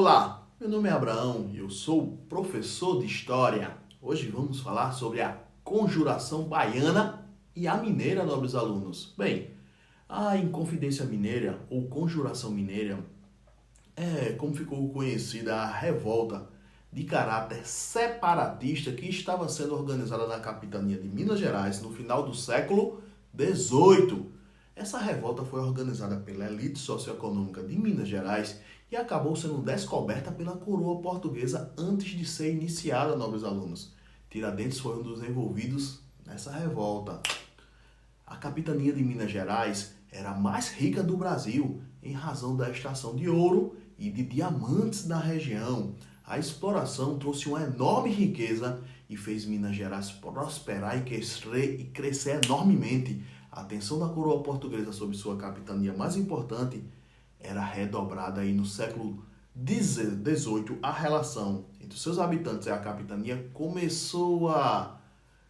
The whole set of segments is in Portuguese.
Olá, meu nome é Abraão e eu sou professor de História. Hoje vamos falar sobre a Conjuração Baiana e a Mineira, nobres alunos. Bem, a Inconfidência Mineira ou Conjuração Mineira é como ficou conhecida a revolta de caráter separatista que estava sendo organizada na capitania de Minas Gerais no final do século XVIII. Essa revolta foi organizada pela elite socioeconômica de Minas Gerais e acabou sendo descoberta pela coroa portuguesa antes de ser iniciada, nobres alunos. Tiradentes foi um dos envolvidos nessa revolta. A capitania de Minas Gerais era a mais rica do Brasil em razão da extração de ouro e de diamantes da região. A exploração trouxe uma enorme riqueza e fez Minas Gerais prosperar e crescer enormemente. A atenção da coroa portuguesa sobre sua capitania mais importante era redobrada aí no século XVIII. A relação entre os seus habitantes e a capitania começou a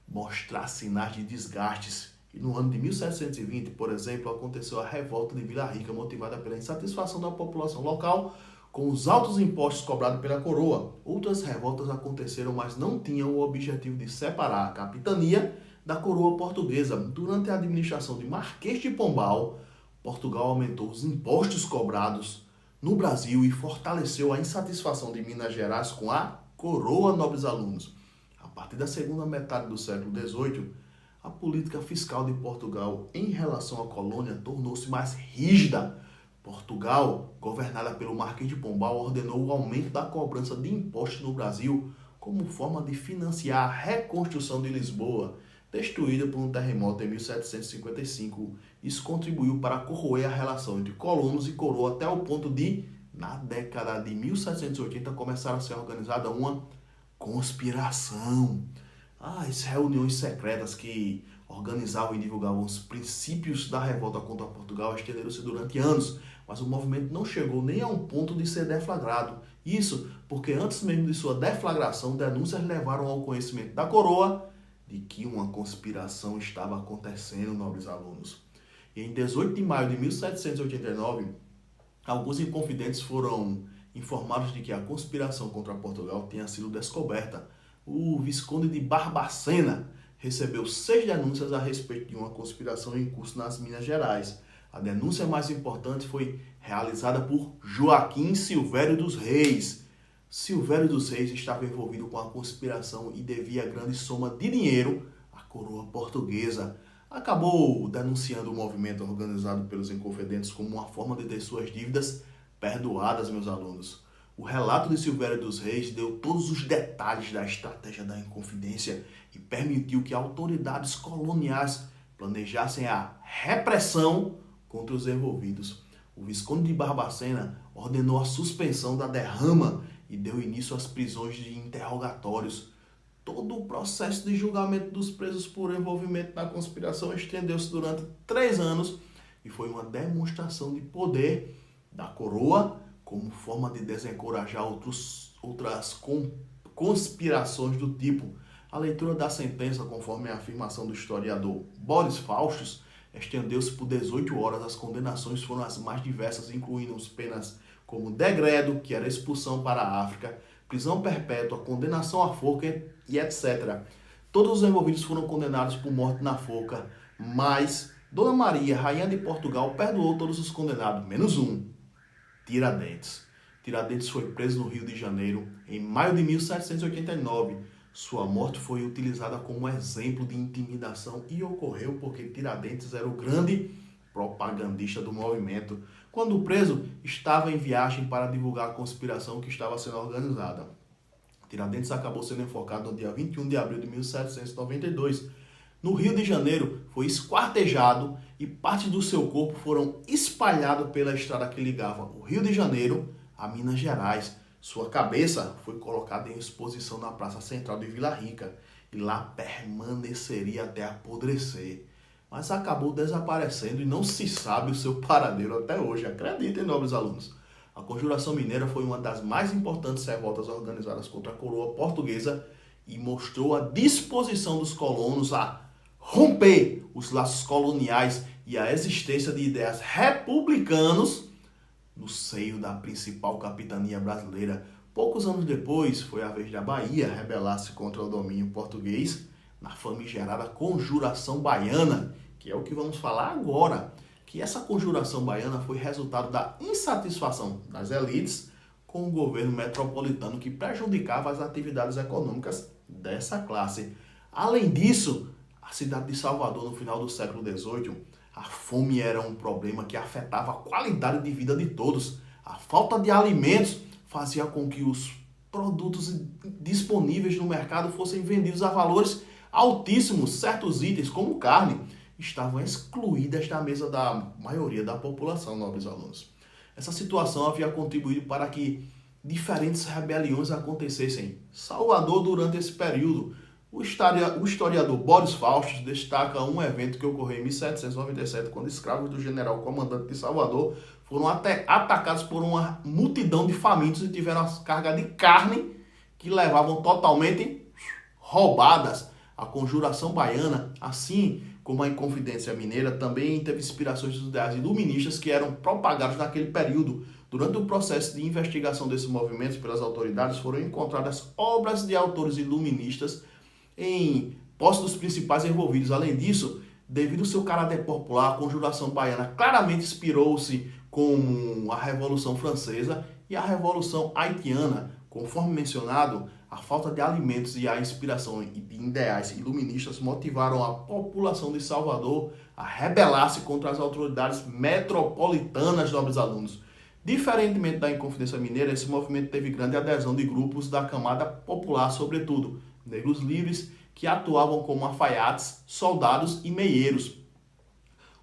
mostrar sinais de desgastes. E no ano de 1720, por exemplo, aconteceu a revolta de Vila Rica, motivada pela insatisfação da população local com os altos impostos cobrados pela coroa. Outras revoltas aconteceram, mas não tinham o objetivo de separar a capitania da coroa portuguesa. Durante a administração de Marquês de Pombal, Portugal aumentou os impostos cobrados no Brasil e fortaleceu a insatisfação de Minas Gerais com a coroa, nobres alunos. A partir da segunda metade do século XVIII, a política fiscal de Portugal em relação à colônia tornou-se mais rígida. Portugal, governada pelo Marquês de Pombal, ordenou o aumento da cobrança de impostos no Brasil como forma de financiar a reconstrução de Lisboa, destruída por um terremoto em 1755. Isso contribuiu para corroer a relação entre colonos e coroa até o ponto de, na década de 1780, começar a ser organizada uma conspiração. As reuniões secretas que organizavam e divulgavam os princípios da revolta contra Portugal estenderam-se durante anos, mas o movimento não chegou nem a um ponto de ser deflagrado. Isso porque antes mesmo de sua deflagração, denúncias levaram ao conhecimento da coroa de que uma conspiração estava acontecendo, nobres alunos. E em 18 de maio de 1789, alguns inconfidentes foram informados de que a conspiração contra Portugal tinha sido descoberta. O Visconde de Barbacena recebeu 6 denúncias a respeito de uma conspiração em curso nas Minas Gerais. A denúncia mais importante foi realizada por Joaquim Silvério dos Reis. Silvério dos Reis estava envolvido com a conspiração e devia grande soma de dinheiro à coroa portuguesa. Acabou denunciando o movimento organizado pelos inconfidentes como uma forma de ter suas dívidas perdoadas, meus alunos. O relato de Silvério dos Reis deu todos os detalhes da estratégia da Inconfidência e permitiu que autoridades coloniais planejassem a repressão contra os envolvidos. O Visconde de Barbacena ordenou a suspensão da derrama e deu início às prisões de interrogatórios. Todo o processo de julgamento dos presos por envolvimento na conspiração estendeu-se durante 3 anos e foi uma demonstração de poder da coroa como forma de desencorajar outras conspirações do tipo. A leitura da sentença, conforme a afirmação do historiador Boris Faustus, estendeu-se por 18 horas. As condenações foram as mais diversas, incluindo penas como degredo, que era expulsão para a África, prisão perpétua, condenação à forca e etc. Todos os envolvidos foram condenados por morte na forca, mas Dona Maria, rainha de Portugal, perdoou todos os condenados, menos um: Tiradentes. Tiradentes foi preso no Rio de Janeiro em maio de 1789. Sua morte foi utilizada como exemplo de intimidação e ocorreu porque Tiradentes era o grande propagandista do movimento. Quando preso, estava em viagem para divulgar a conspiração que estava sendo organizada. Tiradentes acabou sendo enforcado no dia 21 de abril de 1792. No Rio de Janeiro, foi esquartejado e parte do seu corpo foram espalhados pela estrada que ligava o Rio de Janeiro a Minas Gerais. Sua cabeça foi colocada em exposição na Praça Central de Vila Rica e lá permaneceria até apodrecer. Mas acabou desaparecendo e não se sabe o seu paradeiro até hoje. Acreditem, nobres alunos. A Conjuração Mineira foi uma das mais importantes revoltas organizadas contra a coroa portuguesa e mostrou a disposição dos colonos a romper os laços coloniais e a existência de ideais republicanos no seio da principal capitania brasileira. Poucos anos depois, foi a vez da Bahia rebelar-se contra o domínio português na famigerada Conjuração Baiana, que é o que vamos falar agora, que essa Conjuração Baiana foi resultado da insatisfação das elites com o governo metropolitano que prejudicava as atividades econômicas dessa classe. Além disso, a cidade de Salvador, no final do século XVIII, a fome era um problema que afetava a qualidade de vida de todos. A falta de alimentos fazia com que os produtos disponíveis no mercado fossem vendidos a valores altíssimos. Certos itens, como carne, estavam excluídas da mesa da maioria da população, nobres alunos. Essa situação havia contribuído para que diferentes rebeliões acontecessem em Salvador durante esse período. O historiador Boris Fausto destaca um evento que ocorreu em 1797, quando escravos do general comandante de Salvador foram atacados por uma multidão de famintos e tiveram as cargas de carne que levavam totalmente roubadas. A Conjuração Baiana, assim como a Inconfidência Mineira, também teve inspirações dos ideais iluministas que eram propagados naquele período. Durante o processo de investigação desses movimentos pelas autoridades, foram encontradas obras de autores iluministas em posse dos principais envolvidos. Além disso, devido ao seu caráter popular, a Conjuração Baiana claramente inspirou-se com a Revolução Francesa e a Revolução Haitiana. Conforme mencionado, a falta de alimentos e a inspiração de ideais iluministas motivaram a população de Salvador a rebelar-se contra as autoridades metropolitanas, nobres alunos. Diferentemente da Inconfidência Mineira, esse movimento teve grande adesão de grupos da camada popular, sobretudo negros livres, que atuavam como alfaiates, soldados e meieiros.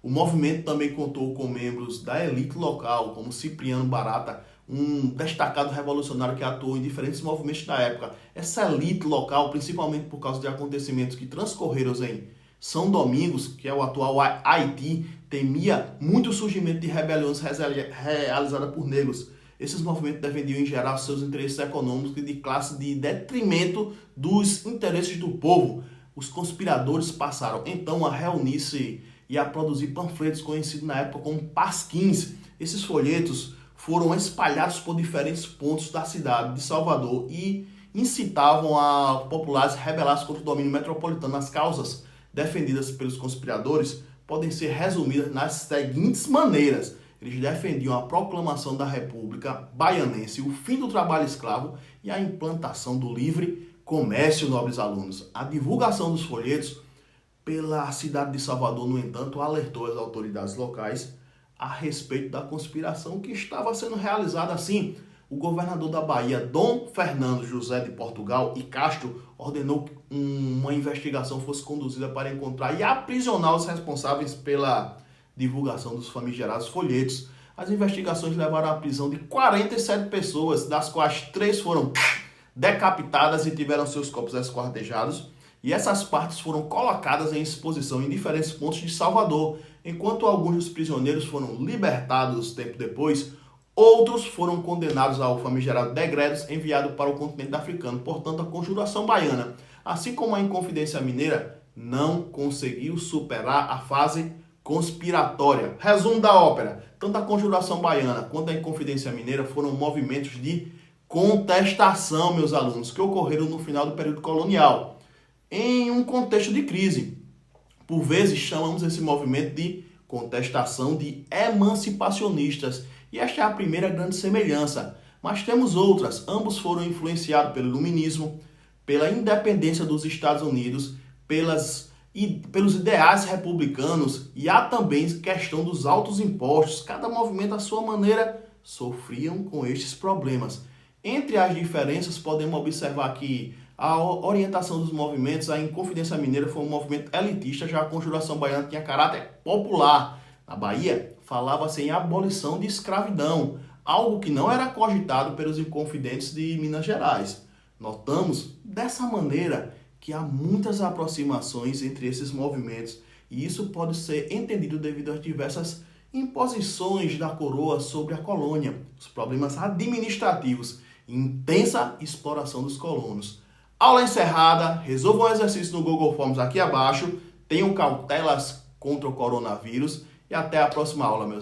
O movimento também contou com membros da elite local, como Cipriano Barata, um destacado revolucionário que atuou em diferentes movimentos da época. Essa elite local, principalmente por causa de acontecimentos que transcorreram em São Domingos, que é o atual Haiti, temia muito o surgimento de rebeliões realizadas por negros. Esses movimentos defendiam em geral seus interesses econômicos e de classe de detrimento dos interesses do povo. Os conspiradores passaram então a reunir-se e a produzir panfletos conhecidos na época como pasquins. Esses folhetos foram espalhados por diferentes pontos da cidade de Salvador e incitavam a populares a rebelar-se contra o domínio metropolitano. As causas defendidas pelos conspiradores podem ser resumidas nas seguintes maneiras. Eles defendiam a proclamação da República Baianense, o fim do trabalho escravo e a implantação do livre comércio, nobres alunos. A divulgação dos folhetos pela cidade de Salvador, no entanto, alertou as autoridades locais a respeito da conspiração que estava sendo realizada. Assim, o governador da Bahia, Dom Fernando José de Portugal e Castro, ordenou que uma investigação fosse conduzida para encontrar e aprisionar os responsáveis pela divulgação dos famigerados folhetos. As investigações levaram à prisão de 47 pessoas, das quais 3 foram decapitadas e tiveram seus corpos esquartejados. E essas partes foram colocadas em exposição em diferentes pontos de Salvador. Enquanto alguns dos prisioneiros foram libertados tempo depois, outros foram condenados ao famigerado degredos enviado para o continente africano. Portanto, a Conjuração Baiana, assim como a Inconfidência Mineira, não conseguiu superar a fase conspiratória. Resumo da ópera: tanto a Conjuração Baiana quanto a Inconfidência Mineira foram movimentos de contestação, meus alunos, que ocorreram no final do período colonial, em um contexto de crise. Por vezes chamamos esse movimento de contestação de emancipacionistas, e esta é a primeira grande semelhança. Mas temos outras. Ambos foram influenciados pelo iluminismo, pela independência dos Estados Unidos, pelos ideais republicanos, e há também questão dos altos impostos. Cada movimento, à sua maneira, sofriam com estes problemas. Entre as diferenças, podemos observar que a orientação dos movimentos, a Inconfidência Mineira foi um movimento elitista, já a Conjuração Baiana tinha caráter popular. Na Bahia, falava-se em abolição de escravidão, algo que não era cogitado pelos inconfidentes de Minas Gerais. Notamos, dessa maneira, que há muitas aproximações entre esses movimentos, e isso pode ser entendido devido às diversas imposições da coroa sobre a colônia, os problemas administrativos e intensa exploração dos colonos. Aula encerrada, resolvam o exercício no Google Forms aqui abaixo, tenham cautelas contra o coronavírus e até a próxima aula, meus